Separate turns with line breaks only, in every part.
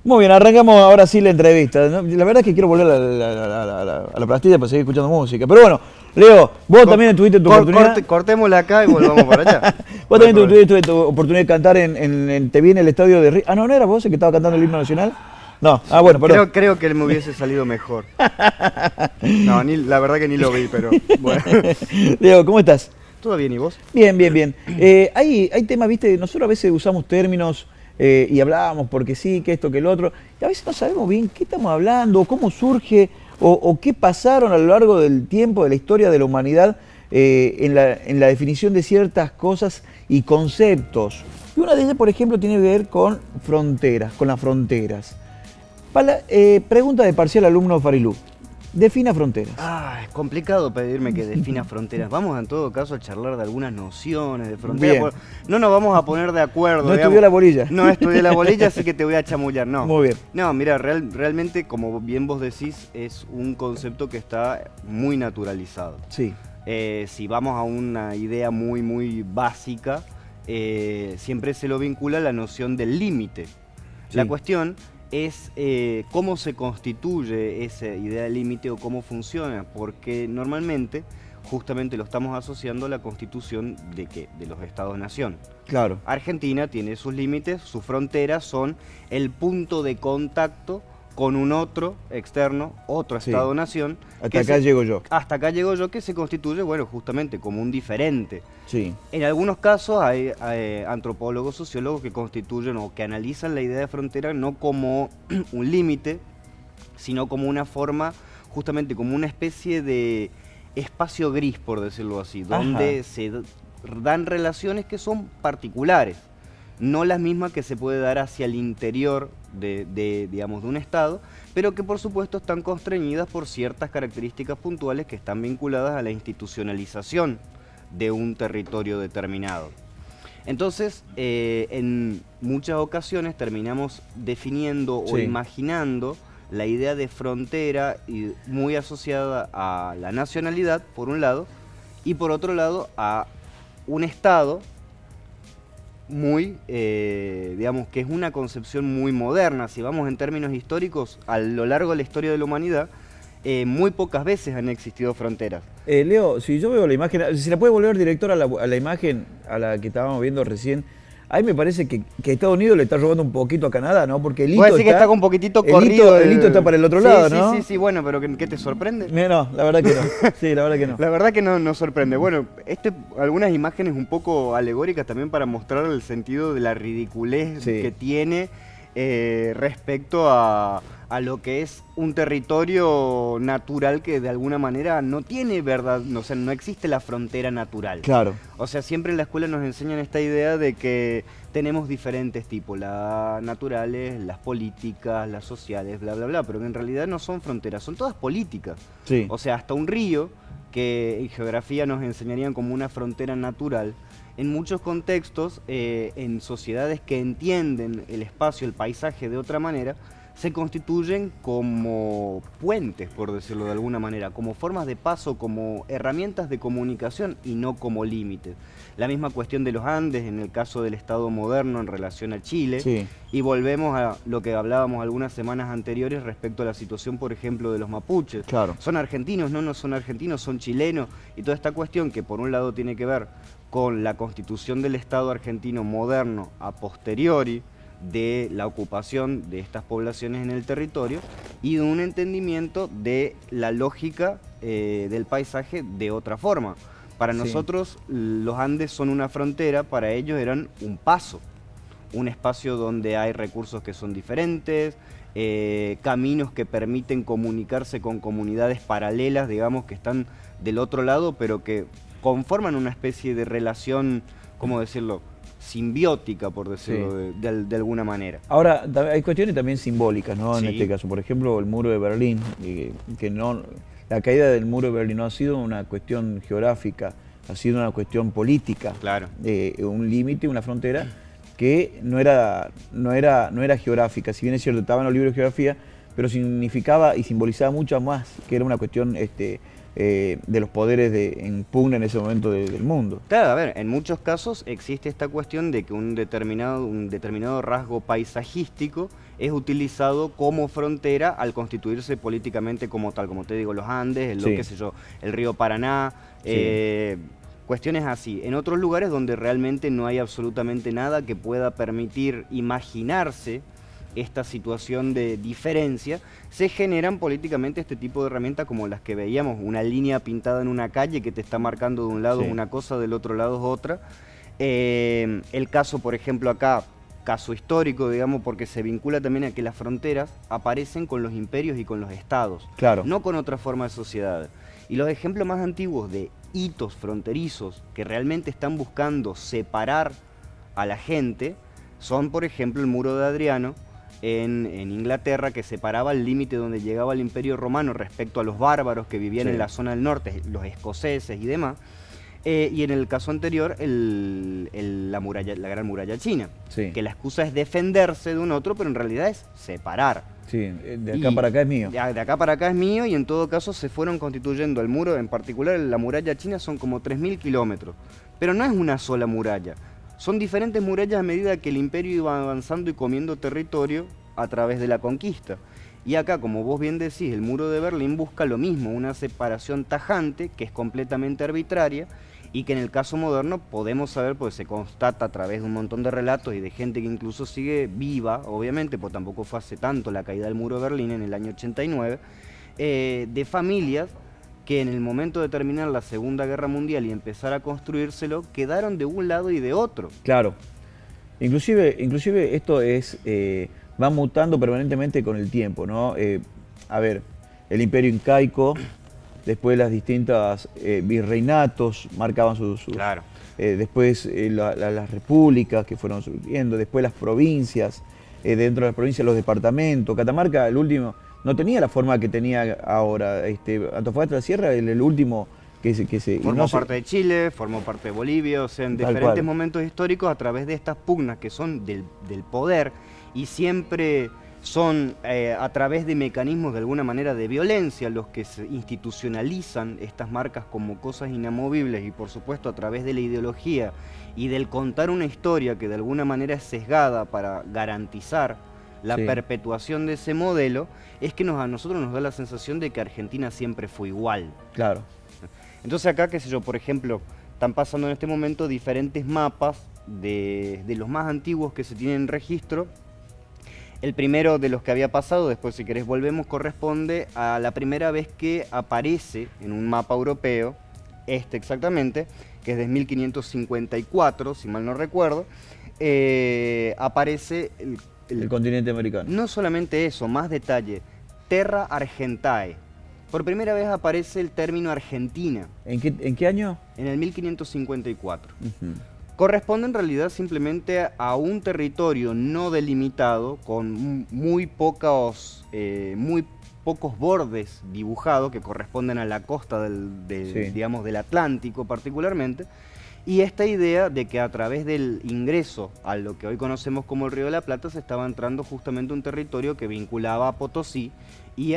Muy bien, arrancamos ahora sí la entrevista, ¿no? La verdad es que quiero volver a la pastilla para seguir escuchando música. Pero bueno, Leo, vos también tuviste tu oportunidad.
Cortémosla acá y volvamos para allá.
Vos también tuviste tu oportunidad de cantar Te vi en el estadio de Río. Ah, no, ¿no era vos el que estaba cantando el himno nacional? No, bueno, perdón.
Creo que me hubiese salido mejor. No, la verdad que ni lo vi, pero bueno.
Leo, ¿cómo estás?
¿Todo bien y vos?
Bien, bien, bien. Hay temas, viste, nosotros a veces usamos términos y hablábamos porque sí, que esto, que el otro, y a veces no sabemos bien qué estamos hablando, o cómo surge, o qué pasaron a lo largo del tiempo, de la historia de la humanidad, en la definición de ciertas cosas y conceptos. Y una de ellas, por ejemplo, tiene que ver con fronteras, con las fronteras. Pregunta de parcial alumno Farilú. Defina fronteras.
Es complicado pedirme que defina fronteras. Vamos en todo caso a charlar de algunas nociones de fronteras. No nos vamos a poner de acuerdo.
No estudió la bolilla.
No estudié la bolilla, así que te voy a chamullar. No.
Muy bien.
No, mira, realmente, como bien vos decís, es un concepto que está muy naturalizado.
Sí.
Si vamos a una idea muy básica, siempre se lo vincula a la noción del límite. Sí. La cuestión es cómo se constituye esa idea de límite o cómo funciona, porque normalmente justamente lo estamos asociando a la constitución de los estados-nación.
Claro.
Argentina tiene sus límites, sus fronteras son el punto de contacto con un otro externo, otro estado-nación.
Hasta acá llego yo.
Hasta acá llego yo, que se constituye, bueno, justamente como un diferente.
Sí.
En algunos casos hay antropólogos, sociólogos que constituyen o que analizan la idea de frontera no como un límite, sino como una forma, justamente como una especie de espacio gris, por decirlo así, donde se dan relaciones que son particulares, no las mismas que se puede dar hacia el interior digamos, de un estado, pero que por supuesto están constreñidas por ciertas características puntuales que están vinculadas a la institucionalización de un territorio determinado. Entonces, en muchas ocasiones terminamos definiendo o imaginando la idea de frontera y muy asociada a la nacionalidad, por un lado, y por otro lado a un estado muy, digamos, que es una concepción muy moderna. Si vamos en términos históricos, a lo largo de la historia de la humanidad, muy pocas veces han existido fronteras.
Leo, si yo veo la imagen, si la puede volver director a la imagen a la que estábamos viendo recién, ahí me parece que Estados Unidos le está robando un poquito a Canadá, ¿no? Porque el hito
puede decir que está un poquitito corrido.
El hito está para el otro lado, ¿no?
Sí, bueno, pero ¿qué te sorprende?
No, la verdad que no. Sí, la verdad que no.
La verdad que no sorprende. Bueno, algunas imágenes un poco alegóricas también para mostrar el sentido de la ridiculez que tiene respecto a lo que es un territorio natural que de alguna manera no tiene verdad, o sea, no existe la frontera natural.
Claro.
O sea, siempre en la escuela nos enseñan esta idea de que tenemos diferentes tipos, las naturales, las políticas, las sociales, bla, bla, bla, pero que en realidad no son fronteras, son todas políticas.
Sí.
O sea, hasta un río, que en geografía nos enseñarían como una frontera natural, en muchos contextos, en sociedades que entienden el espacio, el paisaje de otra manera, se constituyen como puentes, por decirlo de alguna manera, como formas de paso, como herramientas de comunicación y no como límites. La misma cuestión de los Andes en el caso del Estado moderno en relación a Chile. Sí. Y volvemos a lo que hablábamos algunas semanas anteriores respecto a la situación, por ejemplo, de los mapuches.
Claro.
¿Son argentinos? No son argentinos, son chilenos. Y toda esta cuestión que por un lado tiene que ver con la constitución del Estado argentino moderno a posteriori, de la ocupación de estas poblaciones en el territorio y de un entendimiento de la lógica del paisaje de otra forma. Para nosotros los Andes son una frontera, para ellos eran un paso, un espacio donde hay recursos que son diferentes, caminos que permiten comunicarse con comunidades paralelas, digamos, que están del otro lado, pero que conforman una especie de relación, ¿cómo decirlo?, simbiótica, por decirlo de alguna manera.
Ahora, hay cuestiones también simbólicas, ¿no? En este caso, por ejemplo, el muro de Berlín, que no, la caída del muro de Berlín no ha sido una cuestión geográfica, ha sido una cuestión política.
Claro.
Un límite, una frontera que no era geográfica, si bien es cierto, estaba en los libros de geografía, pero significaba y simbolizaba mucho más, que era una cuestión de los poderes en pugna en ese momento del mundo.
Claro, a ver, en muchos casos existe esta cuestión de que un determinado rasgo paisajístico es utilizado como frontera al constituirse políticamente como tal, como te digo, los Andes,
Sí.
qué sé yo, el río Paraná,
Sí.
cuestiones así. En otros lugares donde realmente no hay absolutamente nada que pueda permitir imaginarse esta situación de diferencia, se generan políticamente este tipo de herramientas como las que veíamos, una línea pintada en una calle que te está marcando de un lado
Sí.
una cosa, del otro lado es otra. El caso, por ejemplo, acá, caso histórico, digamos, porque se vincula también a que las fronteras aparecen con los imperios y con los estados,
Claro.
no con otra forma de sociedad. Y los ejemplos más antiguos de hitos fronterizos que realmente están buscando separar a la gente son, por ejemplo, el muro de Adriano en Inglaterra, que separaba el límite donde llegaba el Imperio Romano respecto a los bárbaros que vivían
Sí.
en la zona del norte, los escoceses y demás. Y en el caso anterior, la Gran Muralla China,
Sí.
que la excusa es defenderse de un otro, pero en realidad es separar.
Sí, de acá
Y
para acá es mío.
De acá para acá es mío, y en todo caso se fueron constituyendo el muro, en particular la muralla china, son como 3.000 kilómetros. Pero no es una sola muralla, son diferentes murallas a medida que el imperio iba avanzando y comiendo territorio a través de la conquista. Y acá, como vos bien decís, el muro de Berlín busca lo mismo, una separación tajante que es completamente arbitraria y que en el caso moderno podemos saber, pues se constata a través de un montón de relatos y de gente que incluso sigue viva, obviamente, pues tampoco fue hace tanto la caída del muro de Berlín en el año 89, de familias que en el momento de terminar la Segunda Guerra Mundial y empezar a construírselo, quedaron de un lado y de otro.
Claro. Inclusive esto va mutando permanentemente con el tiempo, ¿no? A ver, el imperio incaico, después las distintas virreinatos marcaban
Claro.
después las repúblicas que fueron surgiendo, después las provincias, dentro de las provincias los departamentos. Catamarca, el último, no tenía la forma que tenía ahora. Antofagasta de la Sierra, el último que se
Formó
no se-
parte de Chile, formó parte de Bolivia, o sea, en
Tal
diferentes
cual.
momentos históricos a través de estas pugnas que son del poder y siempre son a través de mecanismos de alguna manera de violencia los que se institucionalizan estas marcas como cosas inamovibles, y por supuesto a través de la ideología y del contar una historia que de alguna manera es sesgada para garantizar la
Sí.
perpetuación de ese modelo, es que a nosotros nos da la sensación de que Argentina siempre fue igual.
Claro.
Entonces acá, qué sé yo, por ejemplo, están pasando en este momento diferentes mapas de los más antiguos que se tienen en registro. El primero de los que había pasado, después si querés volvemos, corresponde a la primera vez que aparece en un mapa europeo, exactamente, que es de 1554, si mal no recuerdo, aparece
El continente americano.
no solamente eso, más detalle, Terra Argentae. Por primera vez aparece el término Argentina,
¿En qué año?
en el 1554.
Ujú.
Corresponde en realidad simplemente a un territorio no delimitado, con muy pocos bordes dibujados que corresponden a la costa
Sí.
digamos, del Atlántico particularmente, y esta idea de que a través del ingreso a lo que hoy conocemos como el Río de la Plata se estaba entrando justamente un territorio que vinculaba a Potosí y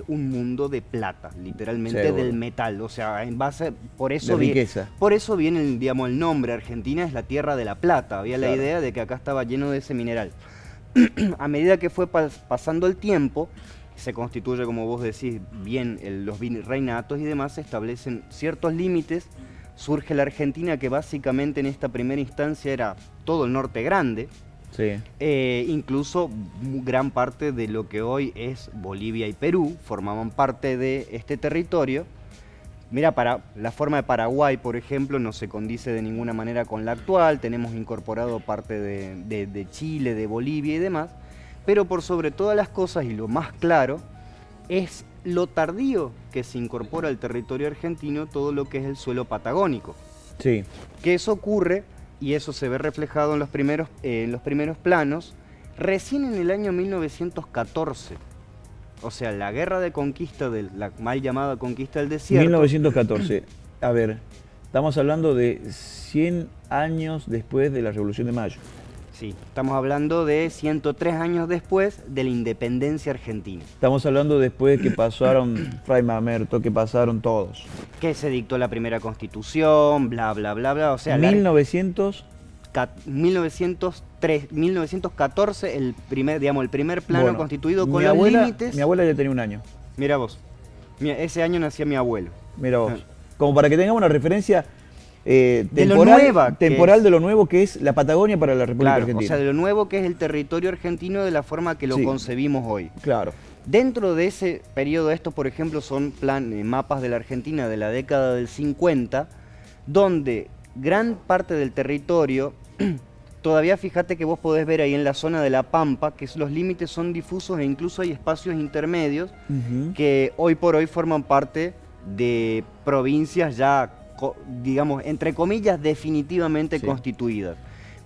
un mundo de plata, literalmente
Seguro.
del metal, o sea, en base, por
De
eso
riqueza.
por eso viene digamos, el nombre, Argentina es la tierra de la plata, había la
Claro.
idea de que acá estaba lleno de ese mineral. A medida que fue pasando el tiempo, se constituye, como vos decís, bien los virreinatos y demás, se establecen ciertos límites, surge la Argentina, que básicamente en esta primera instancia era todo el norte grande,
Sí.
incluso gran parte de lo que hoy es Bolivia y Perú formaban parte de este territorio. Mira, la forma de Paraguay, por ejemplo, no se condice de ninguna manera con la actual, tenemos incorporado parte de Chile, de Bolivia y demás, pero por sobre todas las cosas, y lo más claro, es lo tardío que se incorpora al territorio argentino todo lo que es el suelo patagónico.
Sí.
Que eso ocurre, y eso se ve reflejado en los primeros planos, recién en el año 1914. O sea, la guerra de conquista, la mal llamada conquista del desierto.
1914. A ver, estamos hablando de 100 años después de la Revolución de Mayo.
Sí, estamos hablando de 103 años después de la independencia argentina.
Estamos hablando después que pasaron Fray Mamerto, que pasaron todos.
Que se dictó la primera constitución, bla, bla, bla, bla. O sea,
1900...
1914, el primer plano
Bueno,
constituido
mi
con los
abuela,
límites.
Mi abuela ya tenía un año.
Mira vos, ese año nacía mi abuelo.
Mira vos. Como para que tengamos una referencia
de
temporal,
lo nueva
temporal de lo nuevo que es la Patagonia para la República
claro,
Argentina.
O sea, de lo nuevo que es el territorio argentino de la forma que lo
Sí.
concebimos hoy.
Claro.
Dentro de ese periodo, estos por ejemplo son mapas de la Argentina de la década del 50, donde gran parte del territorio, todavía fíjate que vos podés ver ahí en la zona de La Pampa, que los límites son difusos e incluso hay espacios intermedios que hoy por hoy forman parte de provincias ya, digamos, entre comillas, definitivamente
Sí.
constituidas.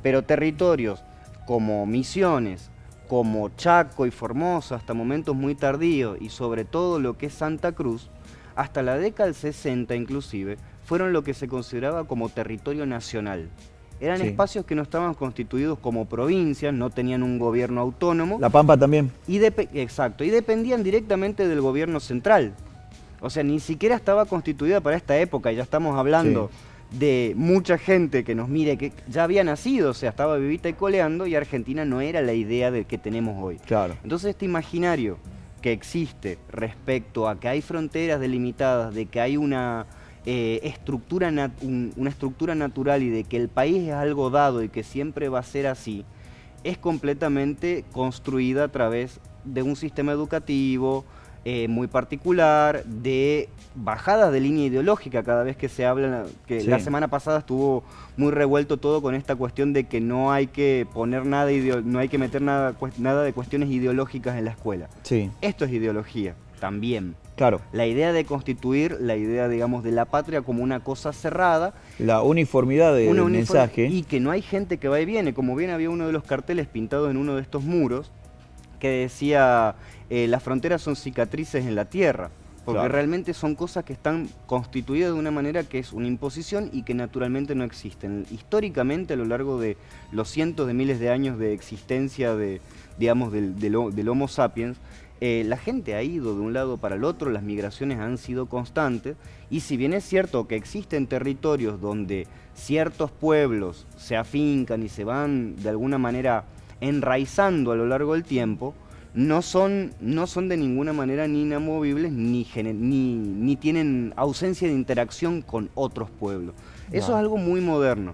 Pero territorios como Misiones, como Chaco y Formosa, hasta momentos muy tardíos, y sobre todo lo que es Santa Cruz, hasta la década del 60 inclusive, fueron lo que se consideraba como territorio nacional. Eran
Sí.
espacios que no estaban constituidos como provincias, no tenían un gobierno autónomo.
La Pampa también.
Exacto, y dependían directamente del gobierno central. O sea, ni siquiera estaba constituida para esta época, ya estamos hablando de mucha gente que nos mire, que ya había nacido, o sea, estaba vivita y coleando, y Argentina no era la idea de que tenemos hoy.
Claro.
Entonces este imaginario que existe respecto a que hay fronteras delimitadas, de que hay una estructura natural y de que el país es algo dado y que siempre va a ser así, es completamente construida a través de un sistema educativo muy particular, de bajadas de línea ideológica cada vez que se habla, que
Sí.
la semana pasada estuvo muy revuelto todo con esta cuestión de que no hay que poner nada, no hay que meter nada de cuestiones ideológicas en la escuela.
Sí.
Esto es ideología, también.
Claro.
La idea de constituir, la idea, digamos, de la patria como una cosa cerrada.
La uniformidad del mensaje.
Y que no hay gente que va y viene. Como bien había uno de los carteles pintados en uno de estos muros que decía, las fronteras son cicatrices en la tierra. Porque
Claro.
realmente son cosas que están constituidas de una manera que es una imposición y que naturalmente no existen. Históricamente, a lo largo de los cientos de miles de años de existencia digamos, del Homo sapiens, la gente ha ido de un lado para el otro, las migraciones han sido constantes, y si bien es cierto que existen territorios donde ciertos pueblos se afincan y se van de alguna manera enraizando a lo largo del tiempo, no son de ninguna manera ni inamovibles ni tienen ausencia de interacción con otros pueblos. Eso
Wow.
es algo muy moderno.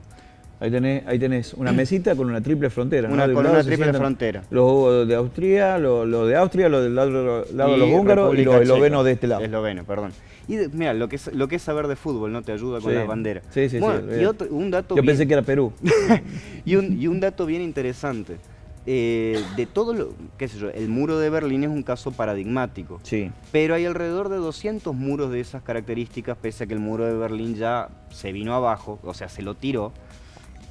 Ahí tenés una mesita con una triple frontera, ¿no? De un
Con
lado
una
se
triple
sientan
frontera.
Los de Austria, lo de Austria, lo del lado de los húngaros y
República
los eslovenos
Checa.
de este lado.
Esloveno, perdón. Y mira, lo que es saber de fútbol, ¿no? Te ayuda con
Sí.
la bandera.
Sí, sí,
Bueno,
sí.
y un dato
Yo
bien,
pensé que era Perú.
y un dato bien interesante. De todo lo, qué sé yo, el muro de Berlín es un caso paradigmático.
Sí.
Pero hay alrededor de 200 muros de esas características, pese a que el muro de Berlín ya se vino abajo, o sea, se lo tiró,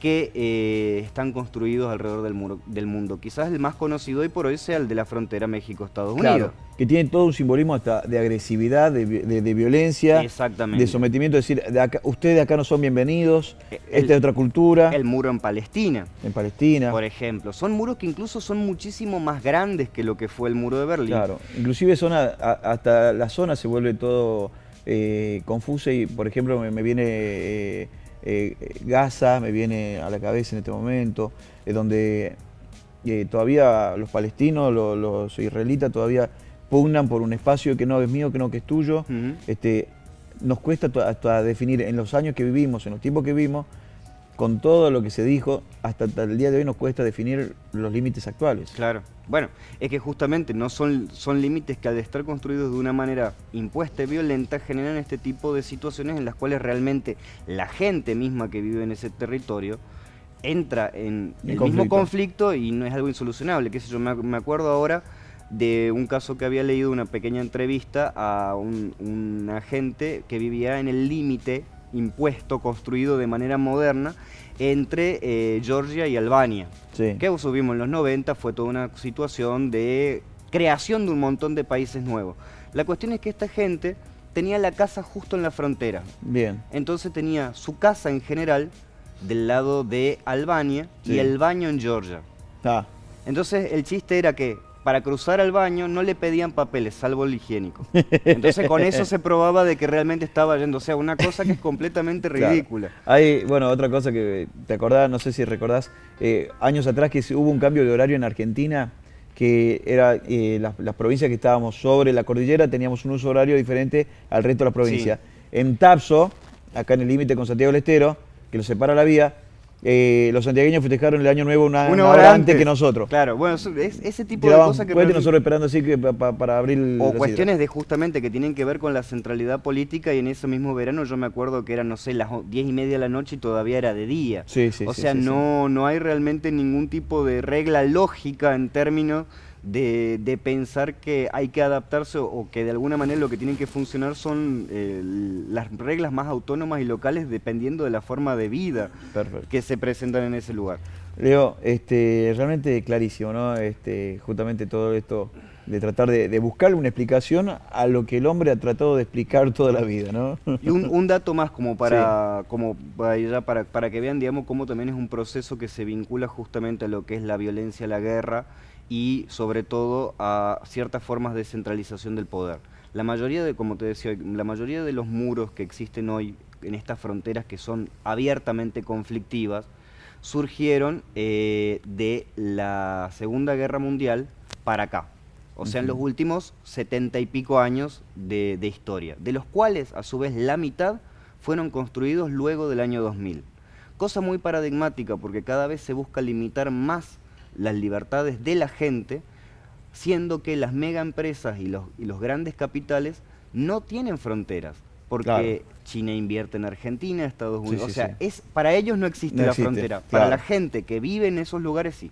que están construidos alrededor del mundo. Quizás el más conocido hoy por hoy sea el de la frontera México-Estados
Claro,
Unidos.
que tiene todo un simbolismo hasta de agresividad, de violencia,
Exactamente.
de sometimiento, es decir, ustedes acá no son bienvenidos,
El-
esta es otra cultura,
El muro en Palestina,
en Palestina.
por ejemplo. Son muros que incluso son muchísimo más grandes que lo que fue el muro de Berlín.
Claro, inclusive hasta la zona se vuelve todo confusa y, por ejemplo, me viene Gaza, me viene a la cabeza en este momento, donde todavía los palestinos, los israelitas todavía pugnan por un espacio que no es mío, que no que es tuyo.
Ujú.
Nos cuesta hasta definir en los años que vivimos, en los tiempos que vivimos, con todo lo que se dijo, hasta el día de hoy nos cuesta definir los límites actuales.
Claro. Bueno, es que justamente no son límites que al estar construidos de una manera impuesta y violenta generan este tipo de situaciones en las cuales realmente la gente misma que vive en ese territorio entra en el mismo conflicto y no es algo insolucionable. Qué sé yo, me acuerdo ahora de un caso que había leído, una pequeña entrevista a un agente que vivía en el límite impuesto, construido de manera moderna, entre Georgia y Albania.
Sí.
Que subimos en los 90, fue toda una situación de creación de un montón de países nuevos. La cuestión es que esta gente tenía la casa justo en la frontera.
Bien.
Entonces tenía su casa en general del lado de Albania
Sí.
y el baño en Georgia.
Ah,
Entonces el chiste era que para cruzar al baño no le pedían papeles, salvo el higiénico. Entonces con eso se probaba de que realmente estaba yendo. O sea, una cosa que es completamente
claro.
ridícula.
Hay, bueno, otra cosa que te acordás, no sé si recordás, años atrás que hubo un cambio de horario en Argentina, que era las provincias que estábamos sobre la cordillera teníamos un uso horario diferente al resto de las provincias. En Tapso, acá en el límite con Santiago del Estero, que lo separa la vía, los santiagueños festejaron el Año Nuevo una hora antes que nosotros.
Claro, bueno, es ese tipo de
Tiraban
cosas que...
cohetes nosotros esperando así que para abrir
O
la
cuestiones de justamente que tienen que ver con la centralidad política y en ese mismo verano yo me acuerdo que eran, no sé, las 10:30 de la noche y todavía era de día.
Sí, sí,
O
sí,
sea,
sí, sí.
no hay realmente ningún tipo de regla lógica en términos de pensar que hay que adaptarse o que de alguna manera lo que tienen que funcionar son las reglas más autónomas y locales dependiendo de la forma de vida
Perfecto.
que se presentan en ese lugar.
Leo, realmente clarísimo, ¿no? Justamente todo esto de tratar de buscarle una explicación a lo que el hombre ha tratado de explicar toda la vida, ¿no?
Y un dato más como para que vean, digamos, cómo también es un proceso que se vincula justamente a lo que es la violencia, la guerra y sobre todo a ciertas formas de centralización del poder. La mayoría de, como te decía, la mayoría de los muros que existen hoy en estas fronteras que son abiertamente conflictivas surgieron de la Segunda Guerra Mundial para acá. O sea, en los últimos 70 y pico años de historia, de los cuales a su vez la mitad fueron construidos luego del año 2000. Cosa muy paradigmática porque cada vez se busca limitar más las libertades de la gente, siendo que las mega empresas y los grandes capitales no tienen fronteras, porque
Claro.
China invierte en Argentina, Estados
Sí,
Unidos,
sí,
o sea,
sí.
para ellos no existe
No
la
existe,
frontera,
claro.
para la gente que vive en esos lugares sí.